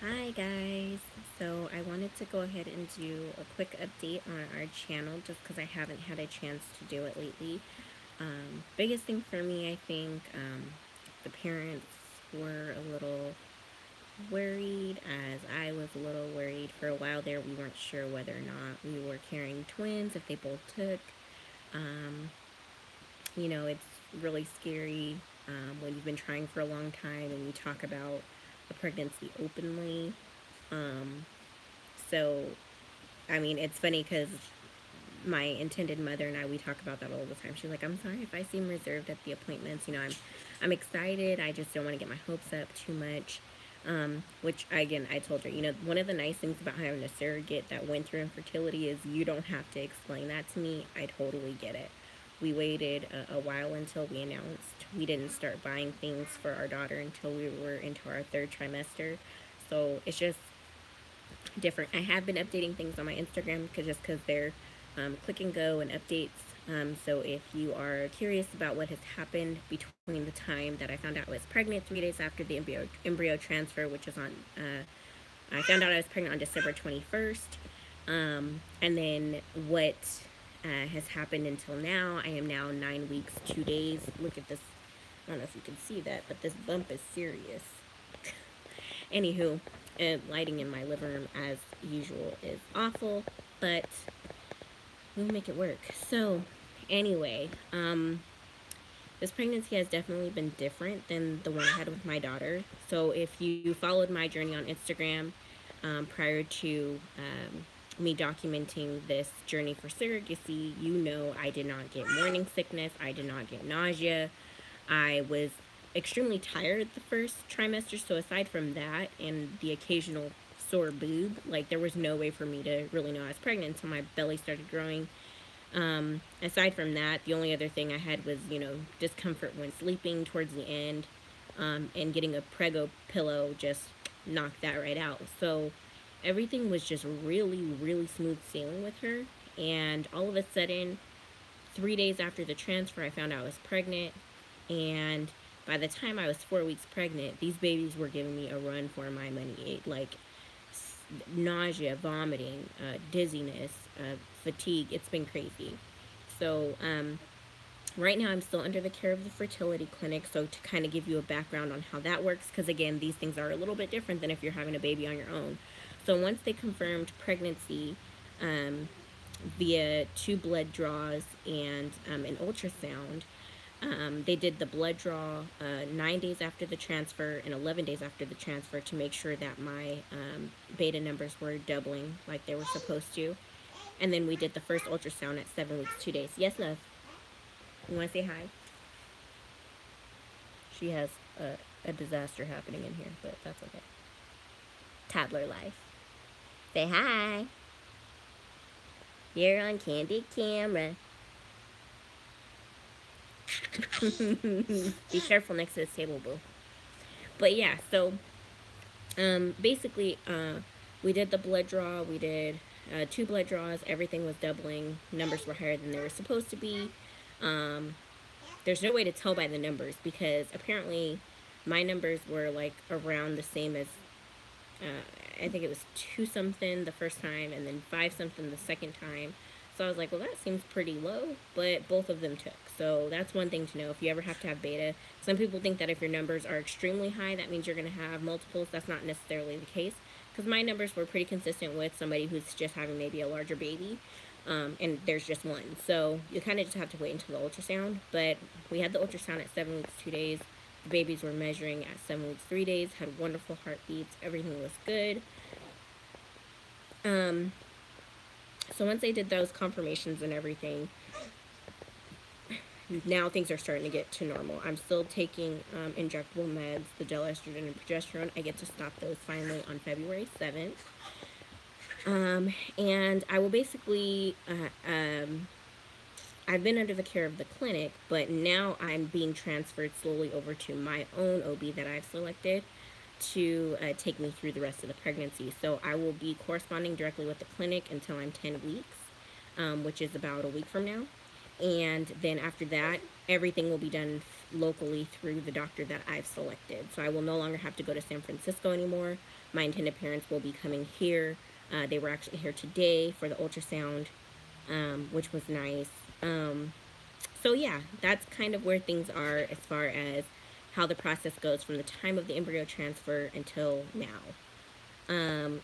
Hi guys, so I wanted to go ahead and do a quick update on our channel just because I haven't had a chance to do it lately. Biggest thing for me, I think, the parents were a little worried, as I was a little worried. For a while there, we weren't sure whether or not we were carrying twins, if they both took. Um, it's really scary when you've been trying for a long time and you talk about a pregnancy openly. Um, So, I mean, it's funny because my intended mother and I, we talk about that all the time. She's like, I'm sorry if I seem reserved at the appointments. I'm excited. I just don't want to get my hopes up too much. Which, again, I told her, one of the nice things about having a surrogate that went through infertility is you don't have to explain that to me. I totally get it. We waited a while until we announced. We didn't start buying things for our daughter until we were into our third trimester. So it's just different. I have been updating things on my Instagram because they're click and go and updates. So if you are curious about what has happened between the time that I found out I was pregnant, 3 days after the embryo transfer, which is on, I found out I was pregnant on December 21st, and then what has happened until now. I am now 9 weeks, 2 days. Look at this. I don't know if you can see that, but this bump is serious. Anywho, lighting in my living room as usual is awful, but we'll make it work. So, anyway, this pregnancy has definitely been different than the one I had with my daughter. So, if you followed my journey on Instagram prior to me documenting this journey for surrogacy, you know I did not get morning sickness, I did not get nausea. I was extremely tired the first trimester, so aside from that and the occasional sore boob, like there was no way for me to really know I was pregnant until my belly started growing. Aside from that, the only other thing I had was, discomfort when sleeping towards the end, and getting a Prego pillow just knocked that right out. So everything was just really, really smooth sailing with her. And all of a sudden, 3 days after the transfer, I found out I was pregnant. And by the time I was 4 weeks pregnant, these babies were giving me a run for my money. Like nausea, vomiting, dizziness, fatigue. It's been crazy. So, right now I'm still under the care of the fertility clinic. So to kind of give you a background on how that works, because again, these things are a little bit different than if you're having a baby on your own. So once they confirmed pregnancy, via 2 blood draws and an ultrasound, they did the blood draw 9 days after the transfer and 11 days after the transfer to make sure that my beta numbers were doubling like they were supposed to. And then we did the first ultrasound at 7 weeks, 2 days. Yes, love? You want to say hi? She has a disaster happening in here, but that's okay. Toddler life. Say hi. You're on candid camera. Be careful next to this table, boo. But yeah, so basically, we did the blood draw. We did 2 blood draws. Everything was doubling. Numbers were higher than they were supposed to be. There's no way to tell by the numbers because apparently my numbers were like around the same as, I think it was 2 something the first time and then 5 something the second time. So I was like, well, that seems pretty low, but both of them took. So that's one thing to know. If you ever have to have beta, some people think that if your numbers are extremely high, that means you're going to have multiples. That's not necessarily the case because my numbers were pretty consistent with somebody who's just having maybe a larger baby. And there's just one. So you kind of just have to wait until the ultrasound. But we had the ultrasound at 7 weeks, 2 days. The babies were measuring at 7 weeks, 3 days, had wonderful heartbeats. Everything was good. So once they did those confirmations and everything, now things are starting to get to normal. I'm still taking injectable meds, the gel estrogen and progesterone. I get to stop those finally on February 7th. And I will basically, I've been under the care of the clinic, but now I'm being transferred slowly over to my own OB that I've selected to take me through the rest of the pregnancy. So I will be corresponding directly with the clinic until I'm 10 weeks, which is about a week from now. And then after that, everything will be done locally through the doctor that I've selected. So I will no longer have to go to San Francisco anymore. My intended parents will be coming here. They were actually here today for the ultrasound, which was nice. So yeah, that's kind of where things are as far as how the process goes from the time of the embryo transfer until now. Um,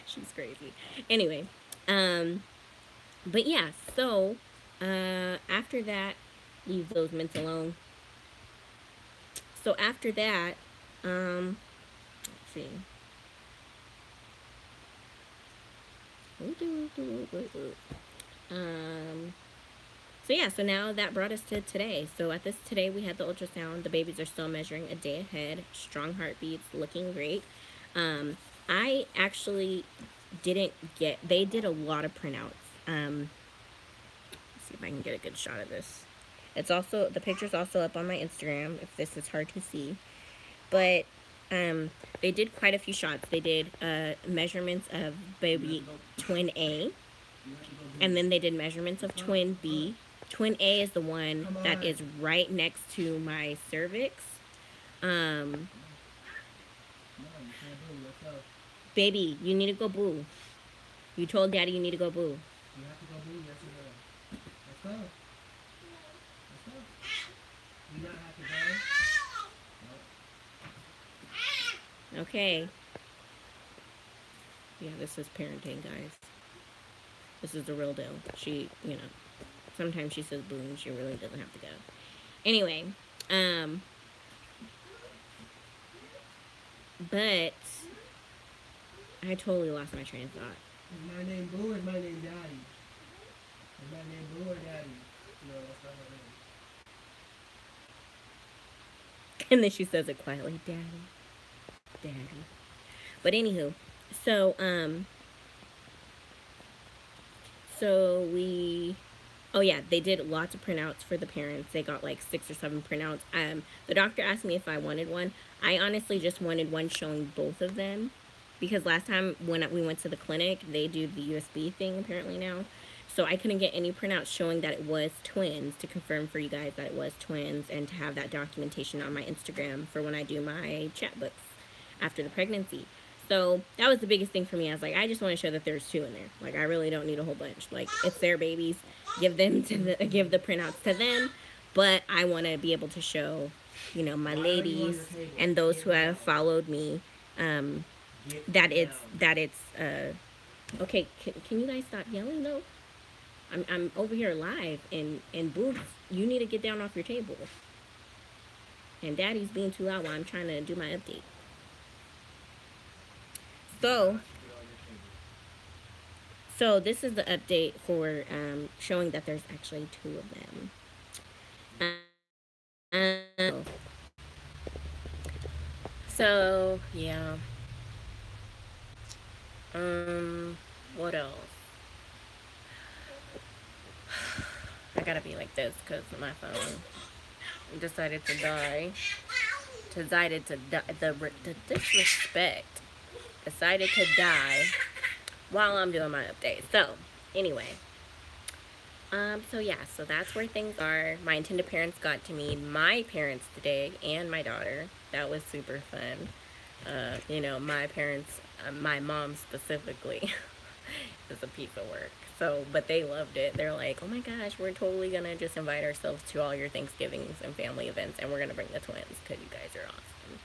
she's crazy. Anyway, but yeah, so after that, leave those mints alone. So after that, let's see. Um, so yeah, so now that brought us to today. So at this today, we had the ultrasound. The babies are still measuring a day ahead. Strong heartbeats, looking great. I actually didn't get. They did a lot of printouts. Let's see if I can get a good shot of this. It's also, the picture's also up on my Instagram if this is hard to see. But they did quite a few shots. They did measurements of baby twin A, and then they did measurements of twin B. Twin A is the one that is right next to my cervix. Baby, you need to go boo. You told daddy you need to go boo. You have to go boo, yes or no? Let's go. Let's go. You not have to go? Okay. Yeah, this is parenting, guys. This is the real deal. She, you know, sometimes she says boo and she really doesn't have to go. Anyway, but I totally lost my train of thought. Is my name Boo or is my name Daddy? Is my name Boo or Daddy? No, that's not my name. And then she says it quietly, Daddy. Daddy. But anywho, so oh yeah, they did lots of printouts for the parents. They got like 6 or 7 printouts. The doctor asked me if I wanted one. I honestly just wanted one showing both of them, because last time when we went to the clinic, they do the USB thing apparently now. So I couldn't get any printouts showing that it was twins, to confirm for you guys that it was twins, and to have that documentation on my Instagram for when I do my chat books after the pregnancy. So that was the biggest thing for me. I was like, I just want to show that there's 2 in there. Like, I really don't need a whole bunch. Like, it's their babies. Give the printouts to them. But I want to be able to show, you know, my ladies and those who have followed me, that it's okay. Can you guys stop yelling though? I'm over here live, and Boots, you need to get down off your table. And Daddy's being too loud while I'm trying to do my update. So this is the update for showing that there's actually 2 of them. So yeah. What else? I gotta be like this because my phone decided to die. The disrespect decided to die while I'm doing my update. So anyway, so yeah, so that's where things are. My intended parents got to meet my parents today and my daughter. That was super fun. You know, my parents, my mom specifically, is a piece of work. So, but they loved it. They're like, oh my gosh, we're totally gonna just invite ourselves to all your Thanksgivings and family events, and we're gonna bring the twins because you guys are awesome.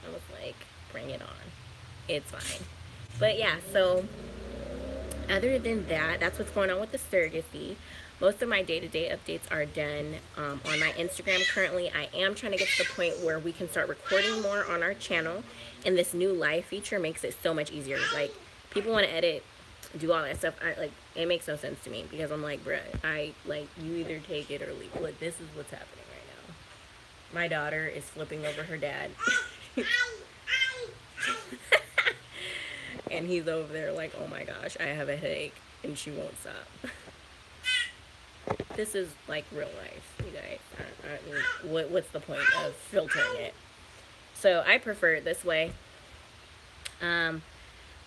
I was like, bring it on. It's fine. But yeah, so other than that, that's what's going on with the surrogacy. Most of my day-to-day updates are done on my Instagram currently. I am trying to get to the point where we can start recording more on our channel, and this new live feature makes it so much easier. Like, people want to edit, do all that stuff. It makes no sense to me, because I'm like, bruh, you either take it or leave. Look, this is what's happening right now. My daughter is flipping over her dad. And he's over there like, oh my gosh, I have a headache, and she won't stop. This is like real life, you guys. I mean, what's the point of filtering it? So I prefer it this way. Um,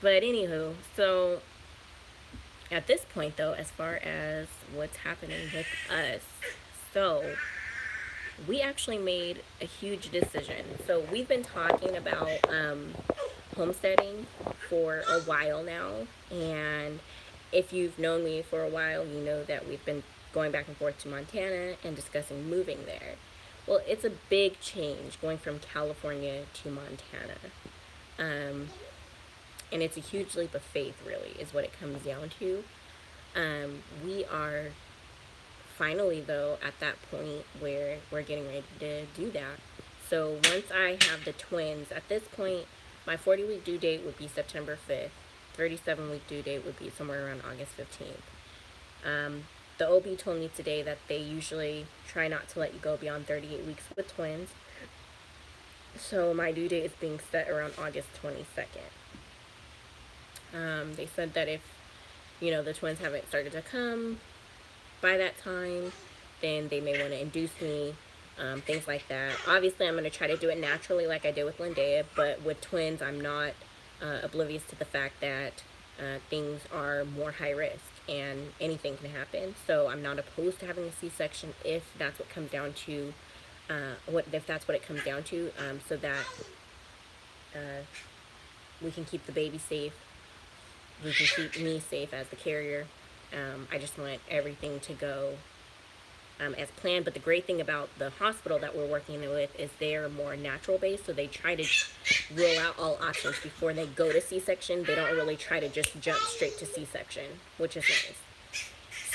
but anywho, so at this point though, as far as what's happening with us, so we actually made a huge decision. So we've been talking about homesteading for a while now, and if you've known me for a while, you know that we've been going back and forth to Montana and discussing moving there. Well, it's a big change going from California to Montana. Um, and it's a huge leap of faith, really, is what it comes down to. We are finally, though, at that point where we're getting ready to do that. So once I have the twins, at this point, my 40-week due date would be September 5th. 37-week due date would be somewhere around August 15th. The OB told me today that they usually try not to let you go beyond 38 weeks with twins. So my due date is being set around August 22nd. They said that if, the twins haven't started to come by that time, then they may want to induce me, things like that. Obviously, I'm going to try to do it naturally like I did with Lindea, but with twins, I'm not oblivious to the fact that things are more high risk and anything can happen. So I'm not opposed to having a C-section if that's what comes down to, if that's what it comes down to, so that we can keep the baby safe. We can keep me safe as the carrier. I just want everything to go as planned. But the great thing about the hospital that we're working with is they're more natural based, so they try to rule out all options before they go to C-section. They don't really try to just jump straight to C-section, which is nice.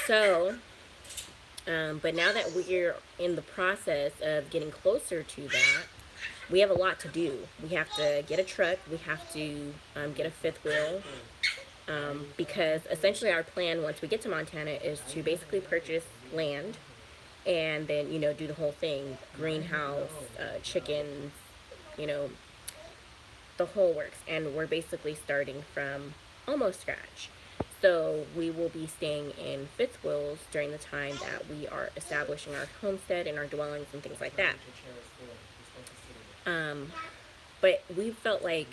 So, but now that we're in the process of getting closer to that, we have a lot to do. We have to get a truck. We have to get a fifth wheel. Because essentially our plan once we get to Montana is to basically purchase land and then, do the whole thing, greenhouse, chickens, the whole works. And we're basically starting from almost scratch. So we will be staying in fifth wheels during the time that we are establishing our homestead and our dwellings and things like that. But we felt like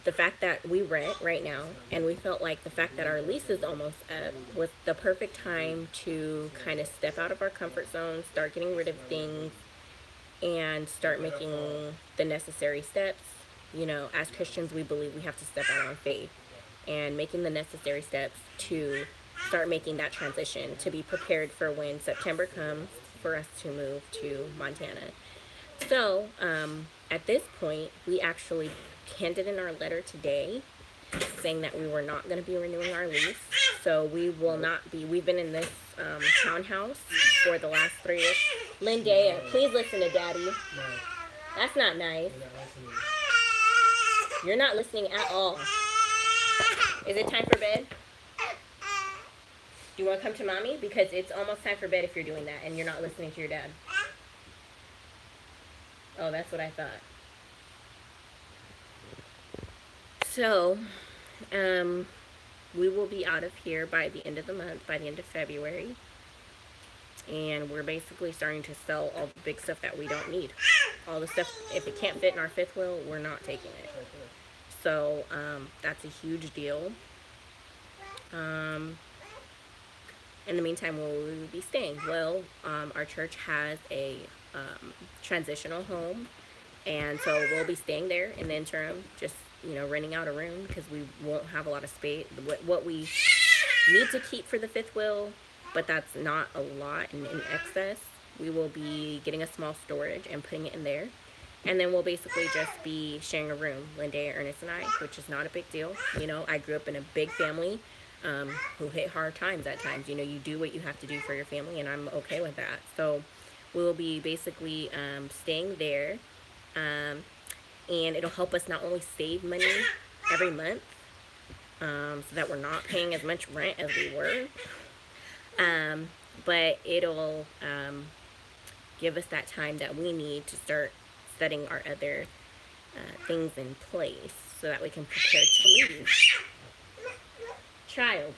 the fact that we rent right now, and we felt like the fact that our lease is almost up was the perfect time to kind of step out of our comfort zone, start getting rid of things, and start making the necessary steps. As Christians, we believe we have to step out on faith, and making the necessary steps to start making that transition, to be prepared for when September comes for us to move to Montana. So, at this point, we actually handed in our letter today saying that we were not going to be renewing our lease. So we will not be. We've been in this townhouse for the last 3 years. Lindea, please listen to Daddy. That's not nice. You're not listening at all. Is it time for bed? Do you want to come to Mommy? Because it's almost time for bed if you're doing that and you're not listening to your dad. Oh, that's what I thought. So, we will be out of here by the end of the month, by the end of February. And we're basically starting to sell all the big stuff that we don't need. All the stuff, if it can't fit in our fifth wheel, we're not taking it. So, that's a huge deal. In the meantime, where will we be staying? Well, our church has a transitional home. And so we'll be staying there in the interim, just renting out a room because we won't have a lot of space. What we need to keep for the fifth wheel, but that's not a lot in excess. We will be getting a small storage and putting it in there. And then we'll basically just be sharing a room, Lindea, Ernest, and I, which is not a big deal. I grew up in a big family who hit hard times at times. You do what you have to do for your family, and I'm okay with that. So we'll be basically staying there. And it'll help us not only save money every month, so that we're not paying as much rent as we were, but it'll give us that time that we need to start setting our other things in place so that we can prepare to leave. Child,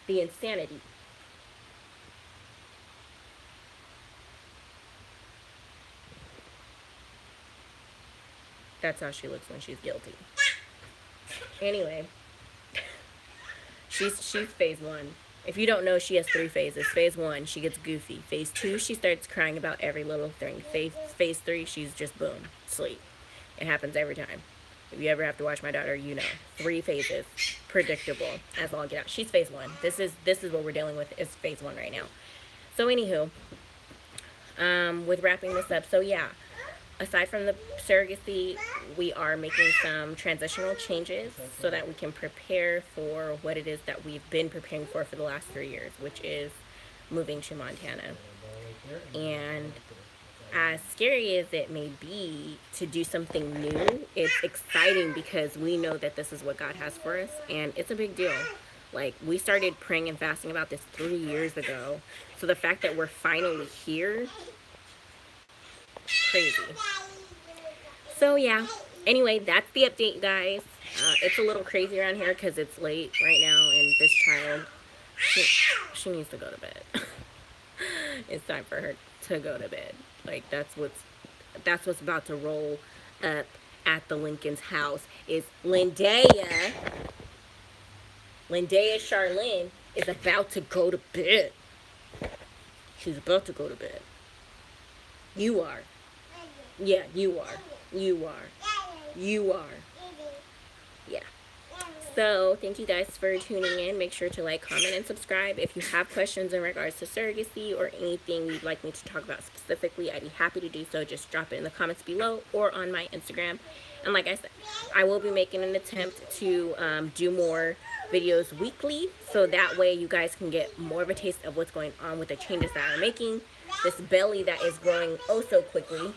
the insanity. That's how she looks when she's guilty. Anyway, she's phase 1. If you don't know, she has 3 phases. Phase 1, she gets goofy. Phase 2, she starts crying about every little thing. Phase 3, she's just boom, sleep. It happens every time. If you ever have to watch my daughter, you know. 3 phases, predictable as all get out. She's phase 1. This is what we're dealing with. Is phase 1 right now. So anywho, with wrapping this up, so yeah, aside from the surrogacy, we are making some transitional changes so that we can prepare for what it is that we've been preparing for the last 3 years, which is moving to Montana. And as scary as it may be to do something new, it's exciting because we know that this is what God has for us, and it's a big deal. Like, we started praying and fasting about this 3 years ago, so the fact that we're finally here, crazy. So yeah, anyway, that's the update, you guys. It's a little crazy around here because it's late right now, and this child, she needs to go to bed. It's time for her to go to bed. Like, that's what's about to roll up at the Lincoln's house is Lindaya Charlene is about to go to bed. She's about to go to bed. You are. Yeah, you are. You are. You are. Yeah. So, thank you guys for tuning in. Make sure to like, comment, and subscribe. If you have questions in regards to surrogacy or anything you'd like me to talk about specifically, I'd be happy to do so. Just drop it in the comments below or on my Instagram. And like I said, I will be making an attempt to do more videos weekly, so that way you guys can get more of a taste of what's going on with the changes that I'm making. This belly that is growing oh so quickly.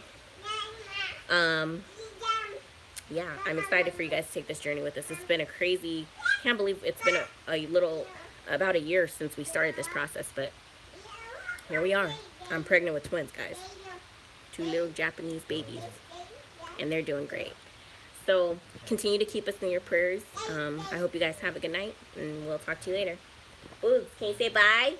Yeah, I'm excited for you guys to take this journey with us. It's been a crazy, can't believe it's been about a year since we started this process, but here we are. I'm pregnant with twins, guys. 2 little Japanese babies, and they're doing great. So continue to keep us in your prayers. I hope you guys have a good night, and we'll talk to you later. Boobs, can you say bye?